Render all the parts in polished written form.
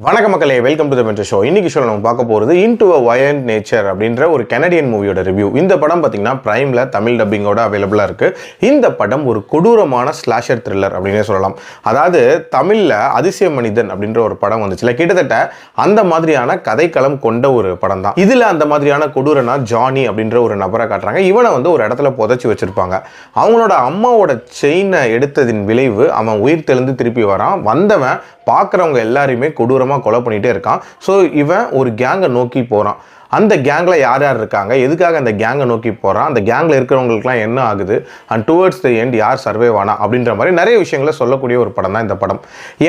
வணக்க மக்களே, welcome to the mentor show. இன்னைக்கு ஷோல நம்ம பார்க்க போகிறது இன்டு அ வயலண்ட் நேச்சர் அப்படின்ற ஒரு கனடியன் மூவியோட ரிவ்யூ. இந்த படம் பார்த்தீங்கன்னா பிரைமில் தமிழ் டப்பிங்கோட அவைலபிளாக இருக்குது. இந்த படம் ஒரு கொடூரமான ஸ்லாஷர் த்ரில்லர் அப்படின்னே சொல்லலாம். அதாவது தமிழில் அதிசய மனிதன் அப்படின்ற ஒரு படம் வந்துச்சுல, கிட்டத்தட்ட அந்த மாதிரியான கதைக்களம் கொண்ட ஒரு படம் தான். இதில் அந்த மாதிரியான கொடூரனா ஜானி அப்படின்ற ஒரு நபரை காட்டுறாங்க. இவனை வந்து ஒரு இடத்துல புதைச்சி வச்சிருப்பாங்க. அவங்களோட அம்மாவோட செயினை எடுத்ததின் விளைவு அவன் உயிர் தெளிந்து திருப்பி வரான். வந்தவன் பார்க்குறவங்க எல்லாரையுமே கொடூரமாக கொலை பண்ணிகிட்டே இருக்கான். ஸோ இவன் ஒரு கேங்கை நோக்கி போகிறான். அந்த கேங்கில் யார் யார் இருக்காங்க, எதுக்காக அந்த கேங்கை நோக்கி போகிறான், அந்த கேங்கில் இருக்கிறவங்களுக்குலாம் என்ன ஆகுது, அண்ட் டுவர்ட்ஸ் த எண்ட் யார் சர்வே ஆனா அப்படின்ற மாதிரி நிறைய விஷயங்களை சொல்லக்கூடிய ஒரு படம் தான் இந்த படம்.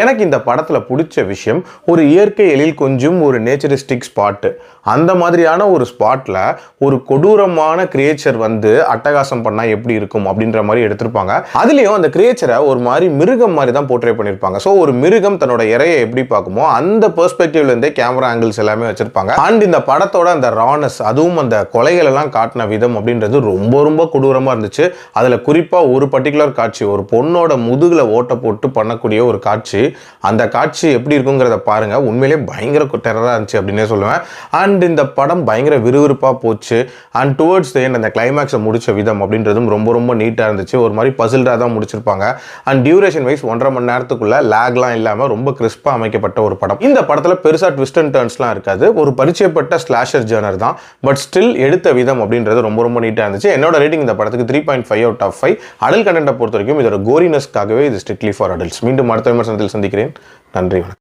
எனக்கு இந்த படத்தில் பிடிச்ச விஷயம், ஒரு இயற்கை எழில் கொஞ்சம் ஒரு நேச்சரிஸ்டிக் ஸ்பாட்டு, அந்த மாதிரியான ஒரு ஸ்பாட்டில் ஒரு கொடூரமான கிரியேச்சர் வந்து அட்டகாசம் பண்ணால் எப்படி இருக்கும் அப்படின்ற மாதிரி எடுத்திருப்பாங்க. அதுலேயும் அந்த கிரியேச்சரை ஒரு மாதிரி மிருகம் மாதிரி தான் போர்ட்ரே பண்ணியிருப்பாங்க. ஸோ ஒரு மிருகம் தன்னோட இறையை எப்படி பார்க்குமோ அந்த பெர்ஸ்பெக்டிவ்லேருந்தே கேமரா ஆங்கிள்ஸ் எல்லாமே வச்சிருப்பாங்க. அண்ட் இந்த படத்தோட அந்த ரானஸ், அதுவும் அந்த கொலைகள் எல்லாம் காட்டின விதம் அப்படின்றது ரொம்ப ரொம்ப கொடூரமாக இருந்துச்சு. அதில் குறிப்பாக ஒரு பர்டிகுலர் காட்சி, ஒரு பொண்ணோட முதுகில் ஓட்ட போட்டு பண்ணக்கூடிய ஒரு காட்சி, அந்த காட்சி எப்படி இருக்குங்கிறத பாருங்க. உண்மையிலேயே பயங்கர டெரராக இருந்துச்சு அப்படின்னே சொல்லுவேன். அண்ட் இந்த படம் பயங்கர விறுவிறுப்பாக போச்சு. அண்ட் டுவர்ட்ஸ் த எண்ட் அந்த கிளைமேக்ஸை முடிச்ச விதம் அப்படின்றதும் ரொம்ப ரொம்ப நீட்டாக இருந்துச்சு. ஒரு மாதிரி பசில்டாக தான் முடிச்சிருப்பாங்க. அண்ட் டியூரேஷன் வைஸ் 1.5 மணி நேரத்துக்குள்ள லேக்லாம் இல்லாமல் ரொம்ப கிறிஸ்பாக அமைக்கப்பட்ட ஒரு படம். இந்த படத்தில் பெருசாக ட்விஸ்ட் அண்ட் டர்ன்ஸ்லாம் இருக்காது. ஒரு பரிச்சயப்பட்ட ஸ்லாஷர் ஜர்னர் தான். பட் ஸ்டில் எடுத்த விதம் அப்படின்றது ரொம்ப ரொம்ப நீட்டாக இருந்துச்சு. என்னோட ரேட்டிங் இந்த படத்துக்கு 3.5 out of 5. அடல்ட் கண்டென்ட்டை பொறுத்த வரைக்கும் இதோட கோரினஸ்க்காகவே இது ஸ்ட்ரிக்ட்லி ஃபார் அடல்ட்ஸ். மீண்டும் அடுத்த விமர்சனத்தில் சந்திக்கிறேன். நன்றி, வணக்கம்.